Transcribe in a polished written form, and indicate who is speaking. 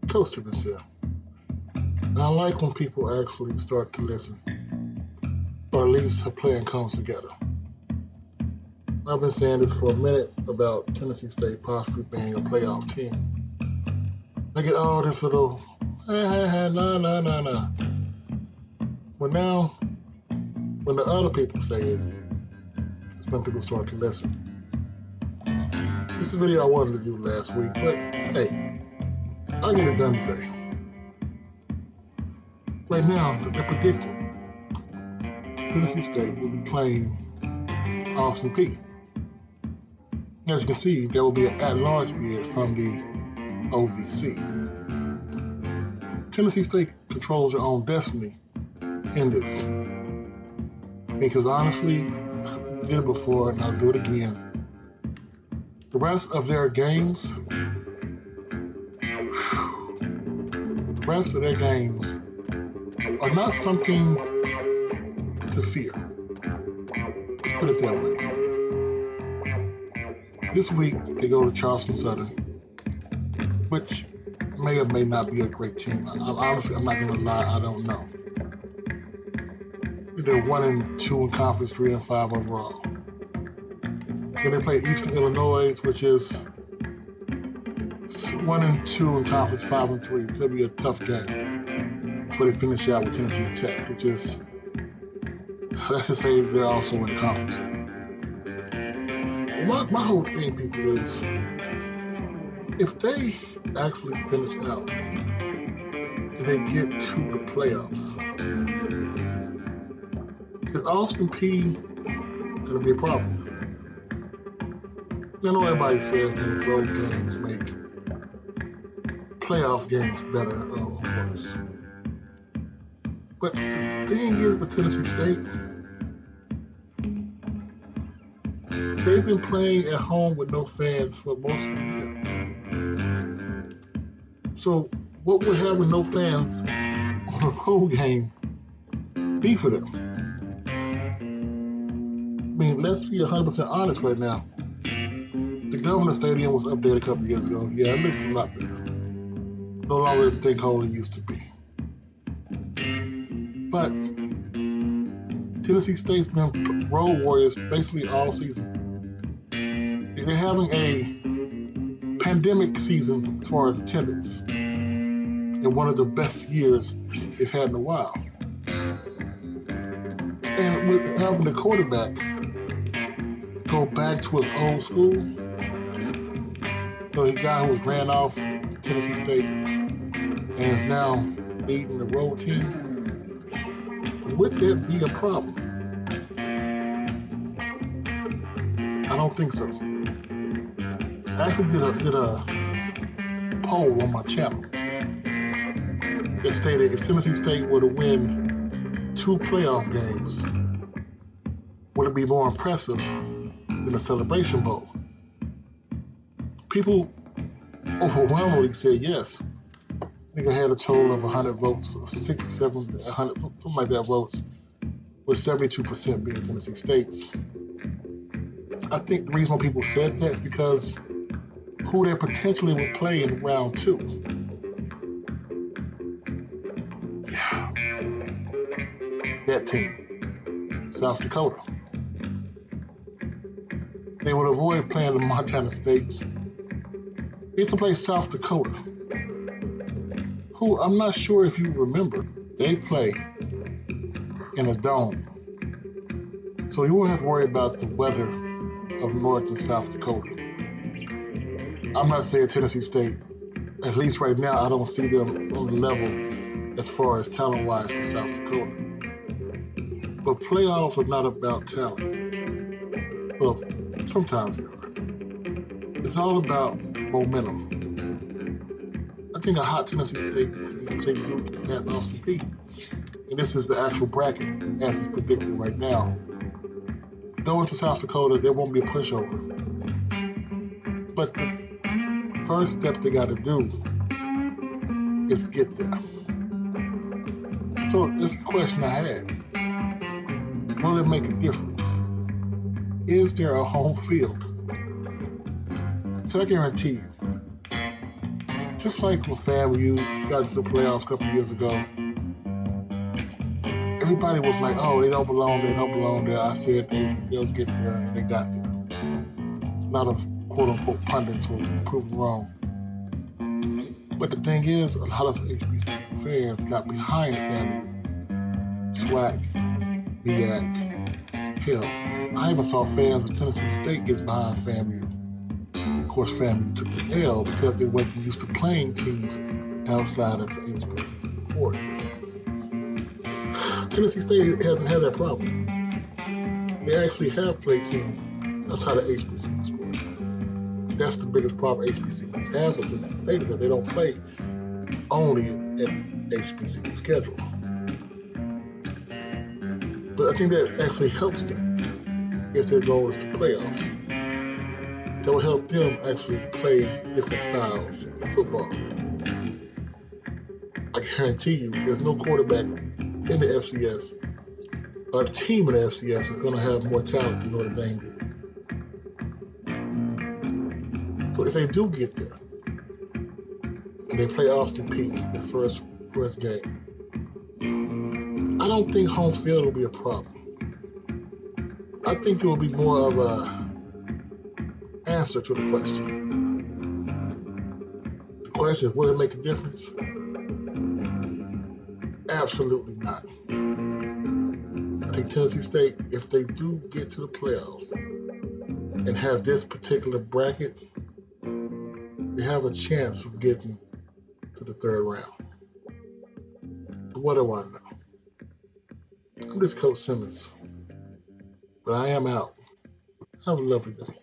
Speaker 1: Coach Simmons here. And I like when people actually start to listen, or at least a plan comes together. I've been saying this for a minute about Tennessee State possibly being a playoff team. I get all this little, nah. But now, when the other people say it, it's when people start to listen. This is a video I wanted to do last week, but hey, I'll get it done today. Right now, they're predicting Tennessee State will be playing Austin Peay. As you can see, there will be an at-large bid from the OVC. Tennessee State controls their own destiny in this. Because honestly, I did it before and I'll do it again. The rest of their games, are not something to fear. Let's put it that way. This week, they go to Charleston Southern, which may or may not be a great team. Honestly, I'm not going to lie, I don't know. They're 1-2 in conference, 3-5 overall. Then they play Eastern Illinois, which is 1-2 in conference, 5-3. Could be a tough game before they finish out with Tennessee Tech, which is, let's just say they're also in the conference. My whole thing, people, is if they actually finish out and they get to the playoffs, is Austin Peay going to be a problem? I know everybody says that road games make playoff games better or worse. But the thing is with Tennessee State, they've been playing at home with no fans for most of the year. So what would having no fans on a road game be for them? I mean, let's be 100% honest right now. The Governor Stadium was updated a couple years ago. Yeah, it looks a lot better. No longer a stinkhole it used to be. But Tennessee State's been road warriors basically all season. They're having a pandemic season as far as attendance, and one of the best years they've had in a while. And with having the quarterback go back to his old school, the guy who was ran off to Tennessee State and is now leading the road team, would that be a problem? I don't think so. I actually did a poll on my channel that stated if Tennessee State were to win 2 playoff games, would it be more impressive than the Celebration Bowl? People overwhelmingly said yes. I think I had a total of 100 votes, 67, 100, something like that votes, with 72% being Tennessee State's. I think the reason why people said that is because who they potentially would play in round 2. Yeah. That team, South Dakota. They would avoid playing the Montana States. They have to play South Dakota, who I'm not sure if you remember, they play in a dome. So you won't have to worry about the weather of North and South Dakota. I'm not saying Tennessee State, at least right now, I don't see them on the level as far as talent-wise for South Dakota. But playoffs are not about talent. Well, sometimes they are. It's all about momentum. I think a hot Tennessee State if they do pass Austin Peay. And this is the actual bracket as it's predicted right now. Going to South Dakota, there won't be a pushover. But the first step they got to do is get there. So this is the question I had. Will it make a difference? Is there a home field? Because I guarantee you, just like when FAMU got into the playoffs a couple of years ago, everybody was like, "Oh, they don't belong there, don't belong there." I said they'll get there, and they got there. A lot of quote unquote pundits were proven wrong. But the thing is, a lot of HBCU fans got behind FAMU, SWAC, MEAC. Hell, I even saw fans of Tennessee State get behind FAMU. Of course, FAMU took the L because they weren't used to playing teams outside of HBCU sports. Tennessee State hasn't had that problem. They actually have played teams outside of HBCU sports. That's the biggest problem HBCUs have with Tennessee State is that they don't play only an HBCU schedule. But I think that actually helps them if their goal is to playoffs. That will help them actually play different styles of football. I guarantee you, there's no quarterback in the FCS or the team in the FCS is going to have more talent than Notre Dame did. So if they do get there and they play Austin Peay their first game, I don't think home field will be a problem. I think it will be more of a answer to the question. The question is, will it make a difference? Absolutely not. I think Tennessee State, if they do get to the playoffs and have this particular bracket, they have a chance of getting to the third round. But what do I know? I'm just Coach Simmons, but I am out. Have a lovely day.